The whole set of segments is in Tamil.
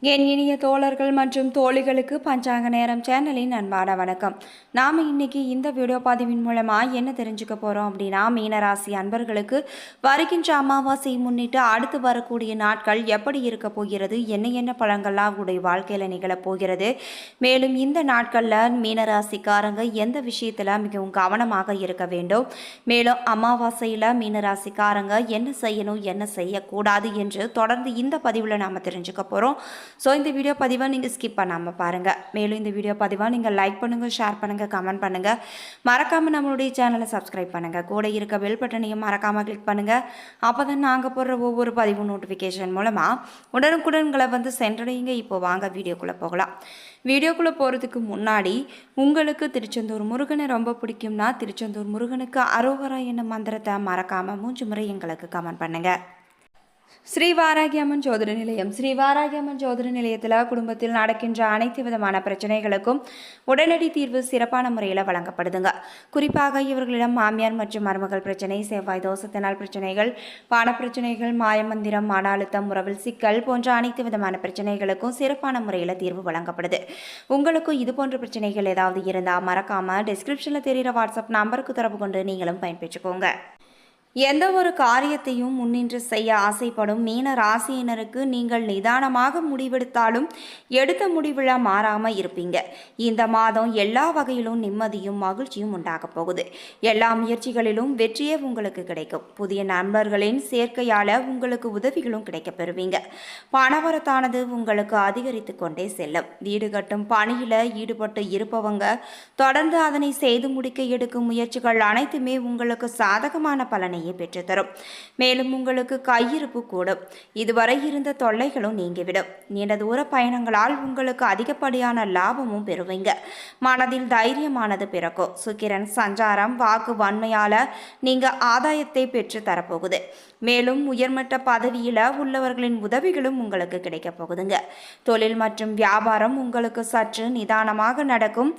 என் இனிய தோழர்கள் மற்றும் தோழிகளுக்கு பஞ்சாங்க நேரம் சேனலின் அன்பான வணக்கம். நாம் இன்னைக்கு இந்த வீடியோ பதிவின் மூலமாக என்ன தெரிஞ்சுக்க போகிறோம் அப்படின்னா, மீனராசி அன்பர்களுக்கு வருகின்ற அமாவாசையை முன்னிட்டு அடுத்து வரக்கூடிய நாட்கள் எப்படி இருக்க போகிறது, என்ன பலன்கள்லாம் அவங்களுடைய வாழ்க்கையில் நிகழப் போகிறது, மேலும் இந்த நாட்களில் மீனராசிக்காரங்க எந்த விஷயத்தில் மிகவும் கவனமாக இருக்க வேண்டும், மேலும் அமாவாசையில் மீனராசிக்காரங்க என்ன செய்யணும் என்ன செய்யக்கூடாது என்று தொடர்ந்து இந்த பதிவில் நாம் தெரிஞ்சுக்க போகிறோம். ஸோ இந்த வீடியோ பதிவை நீங்கள் ஸ்கிப் பண்ணாமல் பாருங்கள். மேலும் இந்த வீடியோ பதிவை நீங்கள் லைக் பண்ணுங்கள், ஷேர் பண்ணுங்கள், கமெண்ட் பண்ணுங்கள். மறக்காமல் நம்மளுடைய சேனலை சப்ஸ்கிரைப் பண்ணுங்கள். கூட இருக்க பெல் பட்டனையும் மறக்காமல் கிளிக் பண்ணுங்கள். அப்போ தான் நாங்கள் போடுற ஒவ்வொரு பதிவு நோட்டிஃபிகேஷன் மூலமாக உடனுக்குடன்களை சென்றடையுங்க. இப்போ வாங்க வீடியோக்குள்ளே போகலாம். வீடியோக்குள்ளே போகிறதுக்கு முன்னாடி உங்களுக்கு திருச்செந்தூர் முருகனை ரொம்ப பிடிக்கும்னா திருச்செந்தூர் முருகனுக்கு அரோகரா என்ன மந்திரத்தை மறக்காமல் 3 முறை எங்களுக்கு கமெண்ட் பண்ணுங்கள். ஸ்ரீ வாராகியம்மன் ஜோதிட நிலையம். ஸ்ரீ வாராகியம்மன் ஜோதிட நிலையத்தில் குடும்பத்தில் நடக்கின்ற அனைத்து விதமான பிரச்சனைகளுக்கும் உடனடி தீர்வு சிறப்பான முறையில் வழங்கப்படுதுங்க. குறிப்பாக இவர்களிடம் மாமியார் மற்றும் மருமகள் பிரச்சனை, செவ்வாய் தோசத்தினால் பிரச்சனைகள், பண பிரச்சனைகள், மாயமந்திரம், மன அழுத்தம், உறவில் சிக்கல் போன்ற அனைத்து விதமான பிரச்சனைகளுக்கும் சிறப்பான முறையில் தீர்வு வழங்கப்படுது. உங்களுக்கும் இது போன்ற பிரச்சனைகள் ஏதாவது இருந்தால் மறக்காமல் டிஸ்கிரிப்ஷனில் தெரிகிற வாட்ஸ்அப் நம்பருக்கு தொடர்பு கொண்டு நீங்களும் பயன்பெற்றுக்கோங்க. எந்த ஒரு காரியத்தையும் முன்னின்று செய்ய ஆசைப்படும் மீன ராசியினருக்கு நீங்கள் நிதானமாக முடிவெடுத்தாலும் எடுத்த முடிவில் மாறாமல் இருப்பீங்க. இந்த மாதம் எல்லா வகையிலும் நிம்மதியும் மகிழ்ச்சியும் உண்டாக போகுது. எல்லா முயற்சிகளிலும் வெற்றியே உங்களுக்கு கிடைக்கும். புதிய நண்பர்களின் சேர்க்கையால் உங்களுக்கு உதவிகளும் கிடைக்க பெறுவீங்க. பணவரத்தானது உங்களுக்கு அதிகரித்து கொண்டே செல்லும். வீடு கட்டும் பணியில் ஈடுபட்டு இருப்பவங்க தொடர்ந்து அதனை செய்து முடிக்க எடுக்கும் முயற்சிகள் அனைத்துமே உங்களுக்கு சாதகமான பலனை பெற்றுத்தரும். மேலும் உங்களுக்கு கையிருப்பு கூடும். இதுவரை இருந்த தொல்லைகளும் நீங்கிவிடும். நீண்ட தூர பயணங்களால் உங்களுக்கு அதிகப்படியான லாபமும் பெறுவீங்க. மனதில் தைரியமானது பிறக்கும். சுக்கிரன் சஞ்சாரம் வாக்கு வன்மையால நீங்க ஆதாயத்தை பெற்று தரப்போகுது. மேலும் உயர்மட்ட பதவியில உள்ளவர்களின் உதவிகளும் உங்களுக்கு கிடைக்க போகுதுங்க. தொழில் மற்றும் வியாபாரம் உங்களுக்கு சற்று நிதானமாக நடக்கும்.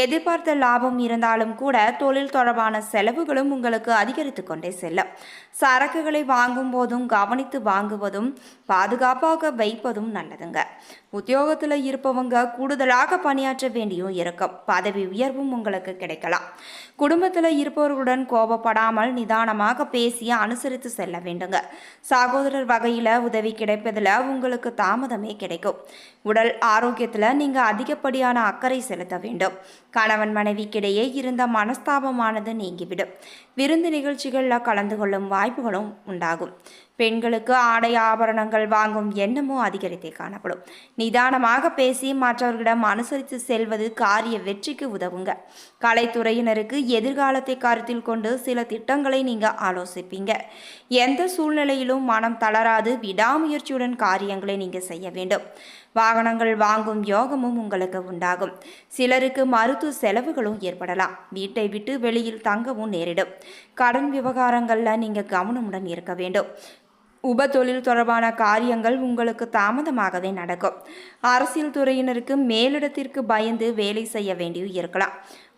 எதிர்பார்த்த லாபம் இருந்தாலும் கூட தொழில் தொடர்பான செலவுகளும் உங்களுக்கு அதிகரித்து கொண்டே செல்லும். சரக்குகளை வாங்கும் போதும் கவனித்து வாங்குவதும் பாதுகாப்பாக வைப்பதும் நல்லதுங்க. உத்தியோகத்தில் இருப்பவங்க கூடுதலாக பணியாற்ற வேண்டியும் இருக்கும். பதவி உயர்வும் உங்களுக்கு கிடைக்கலாம். குடும்பத்தில் இருப்பவர்களுடன் கோபப்படாமல் நிதானமாக பேசி அனுசரித்து செல்ல வேண்டுங்க. சகோதரர் வகையில் உதவி கிடைப்பதில் உங்களுக்கு தாமதமே கிடைக்கும். உடல் ஆரோக்கியத்தில் நீங்கள் அதிகப்படியான அக்கறை செலுத்த வேண்டும். கணவன் மனைவிக்கிடையே இருந்த மனஸ்தாபமானது நீங்கிவிடும். விருந்து நிகழ்ச்சிகளில் கலந்து கொள்ளும் வாய்ப்புகளும் உண்டாகும். பெண்களுக்கு ஆடை ஆபரணங்கள் வாங்கும் எண்ணமும் அதிகரித்தே காணப்படும். நிதானமாக பேசி மற்றவர்களிடம் அனுசரித்து செல்வது காரிய வெற்றிக்கு உதவுங்க. கலைத்துறையினருக்கு எதிர்காலத்தை கருத்தில் கொண்டு சில திட்டங்களை நீங்க ஆலோசிப்பீங்க. எந்த சூழ்நிலையிலும் மனம் தளராது விடாமுயற்சியுடன் காரியங்களை நீங்க செய்ய வேண்டும். வாகனங்கள் வாங்கும் யோகமும் உங்களுக்கு உண்டாகும். சிலருக்கு மருத்துவ செலவுகளும் ஏற்படலாம். வீட்டை விட்டு வெளியில் தங்கவும் நேரிடும். கடன் விவகாரங்களில் நீங்கள் கவனமுடன் இருக்க வேண்டும். உப தொழில் தொடர்பான காரியங்கள் உங்களுக்கு தாமதமாகவே நடக்கும். அரசியல் துறையினருக்கு மேலிடத்திற்கு பயந்து வேலை செய்ய வேண்டியும் இருக்கலாம்.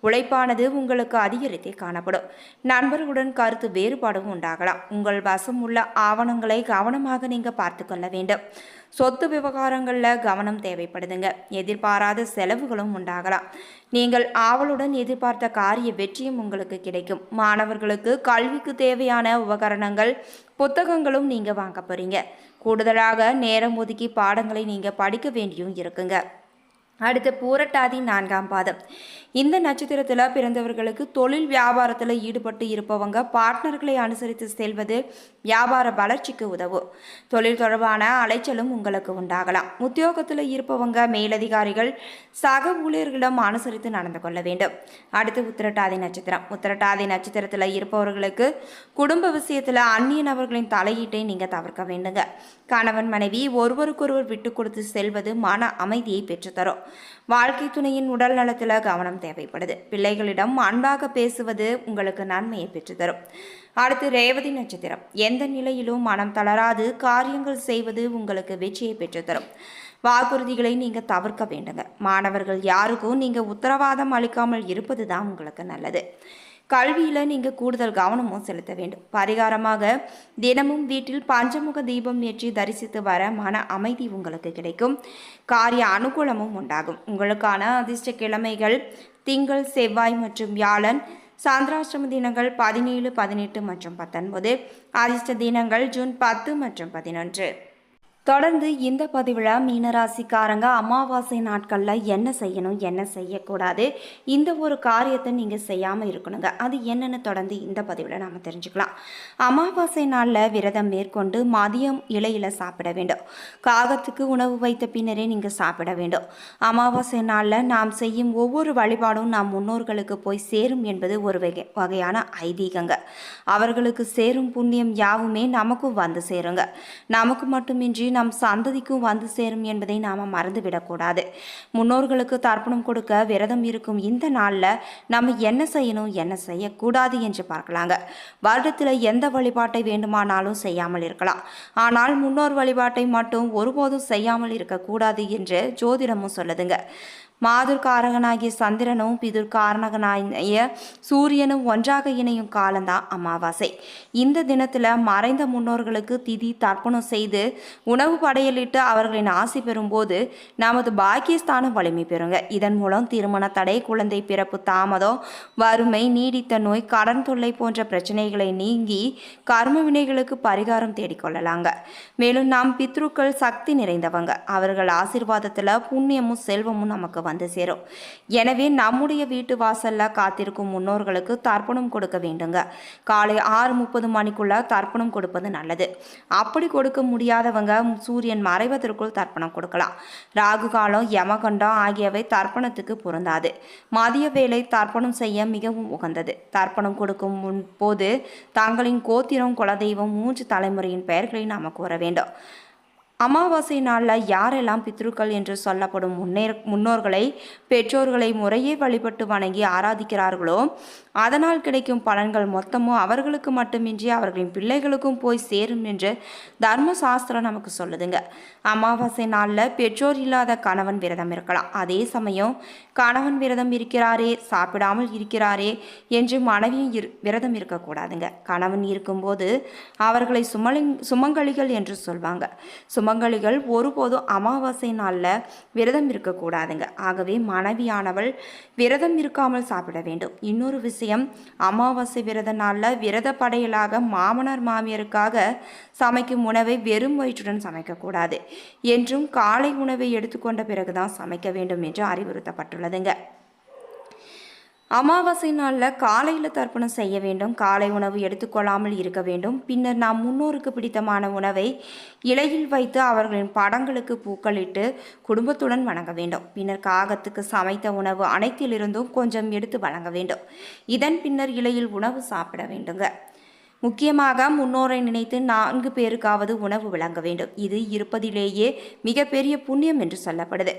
உழைப்பானது உங்களுக்கு அதிகரித்தே காணப்படும். நண்பர்களுடன் கருத்து வேறுபாடும் உண்டாகலாம். உங்கள் வசம் உள்ள ஆவணங்களை கவனமாக நீங்கள் பார்த்து கொள்ள வேண்டும். சொத்து விவகாரங்களில் கவனம் தேவைப்படுதுங்க. எதிர்பாராத செலவுகளும் உண்டாகலாம். நீங்கள் ஆவலுடன் எதிர்பார்த்த காரிய வெற்றியும் உங்களுக்கு கிடைக்கும். மாணவர்களுக்கு கல்விக்கு தேவையான உபகரணங்கள் புத்தகங்களும் நீங்கள் வாங்க போறீங்க. கூடுதலாக நேரம் ஒதுக்கி பாடங்களை நீங்கள் படிக்க வேண்டியும் இருக்குங்க. அடுத்து பூரட்டாதி 4ஆம் பாதம். இந்த நட்சத்திரத்தில் பிறந்தவர்களுக்கு தொழில் வியாபாரத்தில் ஈடுபட்டு இருப்பவங்க பார்ட்னர்களை அனுசரித்து செல்வது வியாபார வளர்ச்சிக்கு உதவும். தொழில் தொடர்பான அலைச்சலும் உங்களுக்கு உண்டாகலாம். உத்தியோகத்தில் இருப்பவங்க மேலதிகாரிகள் சக ஊழியர்களிடம் அனுசரித்து நடந்து கொள்ள வேண்டும். அடுத்து உத்திரட்டாதி நட்சத்திரம். உத்திரட்டாதி நட்சத்திரத்தில் இருப்பவர்களுக்கு குடும்ப விஷயத்தில் அந்நிய நபர்களின் தலையீட்டை நீங்கள் தவிர்க்க வேண்டுங்க. கணவன் மனைவி ஒருவருக்கொருவர் விட்டு கொடுத்து செல்வது மன அமைதியை பெற்றுத்தரும். வாழ்க்கை துணையின் உடல் நலத்தில் கவனம் தேவைப்படுது. பிள்ளைகளிடம் அன்பாக பேசுவது உங்களுக்கு நன்மையை பெற்றுத்தரும். அடுத்து ரேவதி நட்சத்திரம். எந்த நிலையிலும் மனம் தளராது காரியங்கள் செய்வது உங்களுக்கு வெற்றியை பெற்றுத்தரும். வாக்குறுதிகளை நீங்கள் தவிர்க்க வேண்டுங்க. மாணவர்கள் யாருக்கும் நீங்கள் உத்தரவாதம் அளிக்காமல் இருப்பது தான் உங்களுக்கு நல்லது. கல்வியில் நீங்கள் கூடுதல் கவனமும் செலுத்த வேண்டும். பரிகாரமாக தினமும் வீட்டில் பஞ்சமுக தீபம் ஏற்றி தரிசித்து வர மன அமைதி உங்களுக்கு கிடைக்கும். காரிய அனுகூலமும் உண்டாகும். உங்களுக்கான அதிர்ஷ்ட கிழமைகள் திங்கள், செவ்வாய் மற்றும் வியாழன். சாந்திராஷ்டம தினங்கள் 17, 18 மற்றும் 19. அதிர்ஷ்ட தினங்கள் ஜூன் 10 மற்றும் 11. தொடர்ந்து இந்த பதிவில் மீனராசிக்காரங்க அமாவாசை நாட்களில் என்ன செய்யணும், என்ன செய்யக்கூடாது, இந்த ஒரு காரியத்தை நீங்கள் செய்யாமல் இருக்கணுங்க. அது என்னென்னு தொடர்ந்து இந்த பதிவில் நாம் தெரிஞ்சுக்கலாம். அமாவாசை நாளில் விரதம் மேற்கொண்டு மதியம் இலையில் சாப்பிட வேண்டும். காகத்துக்கு உணவு வைத்த பின்னரே நீங்கள் சாப்பிட வேண்டும். அமாவாசை நாளில் நாம் செய்யும் ஒவ்வொரு வழிபாடும் நாம் முன்னோர்களுக்கு போய் சேரும் என்பது ஒரு வகையான ஐதீகங்க. அவர்களுக்கு சேரும் புண்ணியம் யாவுமே நமக்கும் வந்து சேருங்க. நமக்கு மட்டுமின்றி நம் சந்ததிக்கும் வந்து சேரும் என்பதை நாம் மறந்துவிடக்கூடாது. முன்னோர்களுக்கு தர்ப்பணம் கொடுக்க விரதம் இருக்கும் இந்த நாளில் நம்ம என்ன செய்யணும், என்ன செய்யக்கூடாது என்று பார்க்கலாங்க. வருடத்தில் எந்த வழிபாட்டை வேண்டுமானாலும் செய்யாமல் இருக்கலாம். ஆனால் முன்னோர் வழிபாட்டை மட்டும் ஒருபோதும் செய்யாமல் இருக்கக்கூடாது என்று ஜோதிடமும் சொல்லுதுங்க. மாதுர்காரகனாகிய சந்திரனும் பிதுர்காரகனாகிய சூரியனும் ஒன்றாக இணையும் காலம்தான் அமாவாசை. இந்த தினத்தில் மறைந்த முன்னோர்களுக்கு திதி தர்ப்பணம் செய்து உணவு படையலிட்டு அவர்களின் ஆசி பெறும்போது நமது பாக்கியஸ்தானம் வலிமை பெறுங்க. இதன் மூலம் திருமண தடை, குழந்தை பிறப்பு தாமதம், வறுமை, நீடித்த நோய், கடன் தொல்லை போன்ற பிரச்சனைகளை நீங்கி கர்ம வினைகளுக்கு பரிகாரம் தேடிக்கொள்ளலாங்க. மேலும் நாம் பித்ருக்கள் சக்தி நிறைந்தவங்க. அவர்கள் ஆசீர்வாதத்தில் புண்ணியமும் செல்வமும் நமக்கு வந்து சேரும். எனவே நம்முடைய வீட்டு வாசல்ல காத்திருக்கும் முன்னோர்களுக்கு தர்ப்பணம் கொடுக்க வேண்டுங்க. காலை 6:30 மணிக்குள்ள தர்ப்பணம் கொடுப்பது நல்லது. அப்படி கொடுக்க முடியாதவங்க சூரியன் மறைவதற்குள் தர்ப்பணம் கொடுக்கலாம். ராகு காலம், யமகண்டம் ஆகியவை தர்ப்பணத்துக்கு பொருந்தாது. மதிய வேளை தர்ப்பணம் செய்ய மிகவும் உகந்தது. தர்ப்பணம் கொடுக்கும் போது தங்களின் கோத்திரம், குலதெய்வம், 3 தலைமுறையின் பெயர்களை நாம கூற வேண்டும். அமாவாசை நாளில் யாரெல்லாம் பித்ருக்கள் என்று சொல்லப்படும் முன்னோர்களை, பெற்றோர்களை முறையே வழிபட்டு வணங்கி ஆராதிக்கிறார்களோ அதனால் கிடைக்கும் பலன்கள் மொத்தமும் அவர்களுக்கு மட்டுமின்றி அவர்களின் பிள்ளைகளுக்கும் போய் சேரும் என்று தர்மசாஸ்திரம் நமக்கு சொல்லுதுங்க. அமாவாசை நாளில் பெற்றோர் இல்லாத கணவன் விரதம் இருக்கலாம். அதே சமயம் கணவன் விரதம் இருக்கிறாரே, சாப்பிடாமல் இருக்கிறாரே என்று மனைவியும் விரதம் இருக்கக்கூடாதுங்க. கணவன் இருக்கும்போது அவர்களை சுமங்கலிகள் என்று சொல்வாங்க. சுமங்கலிகள் ஒருபோதும் அமாவாசை நாளில் விரதம் இருக்கக்கூடாதுங்க. ஆகவே மனைவியானவள் விரதம் இருக்காமல் சாப்பிட வேண்டும். இன்னொரு விஷயம், அமாவாசை விரத நாளில் விரத படையலாக மாமனார் மாமியாருக்காக சமைக்கும் உணவை வெறும் வயிற்றுடன் சமைக்கக்கூடாது என்றும் காலை உணவை எடுத்துக்கொண்ட பிறகுதான் சமைக்க வேண்டும் என்று அறிவுறுத்தப்பட்டுள்ளதுங்க. அமாவாசை நாளில் காலையில் தர்ப்பணம் செய்ய வேண்டும். காலை உணவு எடுத்துக்கொள்ளாமல் இருக்க வேண்டும். பின்னர் நாம் முன்னோருக்கு பிடித்தமான உணவை இலையில் வைத்து அவர்களின் படங்களுக்கு பூக்களிட்டு குடும்பத்துடன் வணங்க வேண்டும். பின்னர் காகத்துக்கு சமைத்த உணவு அனைத்திலிருந்தும் கொஞ்சம் எடுத்து வழங்க வேண்டும். இதன் பின்னர் இலையில் உணவு சாப்பிட வேண்டுங்க. முக்கியமாக முன்னோரை நினைத்து 4 பேருக்காவது உணவு வழங்க வேண்டும். இது இருப்பதிலேயே மிகப்பெரிய புண்ணியம் என்று சொல்லப்படுது.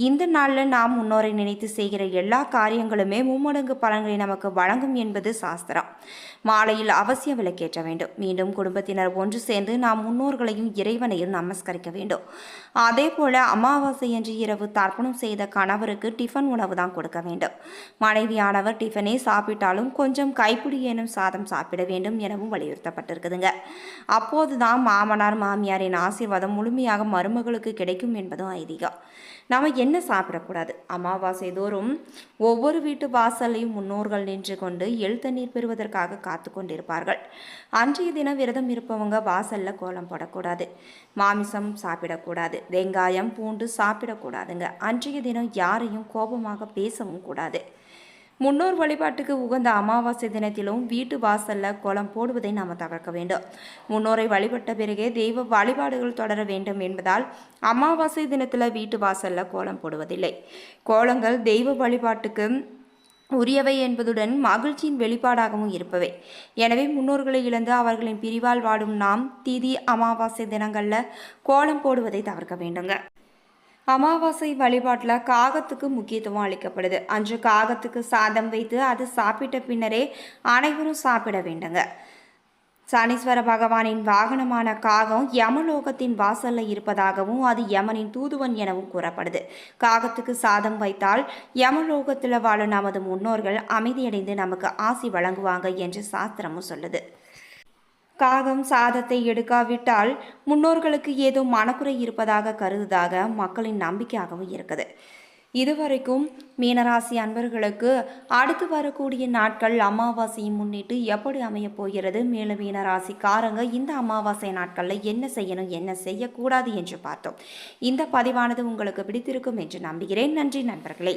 இந்த நாளில் நாம் முன்னோரை நினைத்து செய்கிற எல்லா காரியங்களுமே மும்மடங்கு பலன்களை நமக்கு வழங்கும் என்பது சாஸ்திரம். மாலையில் அவசியம் விளக்கேற்ற வேண்டும். மீண்டும் குடும்பத்தினர் ஒன்று சேர்ந்து நாம் முன்னோர்களையும் இறைவனையும் நமஸ்கரிக்க வேண்டும். அதே போல அமாவாசை என்று இரவு தர்ப்பணம் செய்த கணவருக்கு டிஃபன் உணவு தான் கொடுக்க வேண்டும். மனைவியானவர் டிஃபனே சாப்பிட்டாலும் கொஞ்சம் கைப்பிடி ஏனும் சாதம் சாப்பிட வேண்டும் எனவும் வலியுறுத்தப்பட்டிருக்குதுங்க. அப்போதுதான் மாமனார் மாமியாரின் ஆசீர்வாதம் முழுமையாக மருமகளுக்கு கிடைக்கும் என்பதும் ஐதீகம். நாம் என்ன சாப்பிடக்கூடாது? அமாவாசை தோறும் ஒவ்வொரு வீட்டு வாசலையும் முன்னோர்கள் நின்று கொண்டு தண்ணீர் பெறுவதற்காக காத்து கொண்டிருப்பார்கள். அன்றைய தினம் விரதம் இருப்பவங்க வாசல்ல கோலம் போடக்கூடாது. மாமிசம் சாப்பிடக்கூடாது. வெங்காயம், பூண்டு சாப்பிடக்கூடாதுங்க. அன்றைய தினம் யாரையும் கோபமாக பேசவும் கூடாது. முன்னோர் வழிபாட்டுக்கு உகந்த அமாவாசை தினத்திலும் வீட்டு வாசல்ல கோலம் போடுவதை நாம் தவிர்க்க வேண்டும். முன்னோரை வழிபட்ட பிறகே தெய்வ வழிபாடுகள் தொடர வேண்டும் என்பதால் அமாவாசை தினத்தில் வீட்டு வாசல்ல கோலம் போடுவதில்லை. கோலங்கள் தெய்வ வழிபாட்டுக்கு உரியவை என்பதுடன் மகிழ்ச்சியின் வெளிப்பாடாகவும் இருப்பவை. எனவே முன்னோர்களை இழந்து அவர்களின் பிரிவால் வாடும் நாம் திதி அமாவாசை தினங்களில் கோலம் போடுவதை தவிர்க்க வேண்டுங்க. அமாவாசை வழிபாட்டில் காகத்துக்கு முக்கியத்துவம் அளிக்கப்படுது. அன்று காகத்துக்கு சாதம் வைத்து அது சாப்பிட்ட பின்னரே அனைவரும் சாப்பிட வேண்டுங்க. சனீஸ்வர பகவானின் வாகனமான காகம் யமலோகத்தின் வாசல்ல இருப்பதாகவும் அது யமனின் தூதுவன் எனவும் கூறப்படுது. காகத்துக்கு சாதம் வைத்தால் யமலோகத்தில் வாழும் நமது முன்னோர்கள் அமைதியடைந்து நமக்கு ஆசி வழங்குவாங்க என்று சாஸ்திரமும் சொல்லுது. காகம் சாதத்தை எடுக்காவிட்டால் முன்னோர்களுக்கு ஏதோ மனக்குறை இருப்பதாக கருதுதாக மக்களின் நம்பிக்கையாகவும் இருக்குது. இதுவரைக்கும் மீனராசி அன்பர்களுக்கு அடுத்து வரக்கூடிய நாட்கள் அமாவாசையை முன்னிட்டு எப்படி அமையப் போகிறது, மேலும் மீனராசிக்காரங்க இந்த அமாவாசை நாட்களில் என்ன செய்யணும் என்ன செய்யக்கூடாது என்று பார்த்தோம். இந்த பதிவானது உங்களுக்கு பிடித்திருக்கும் என்று நம்புகிறேன். நன்றி நண்பர்களே.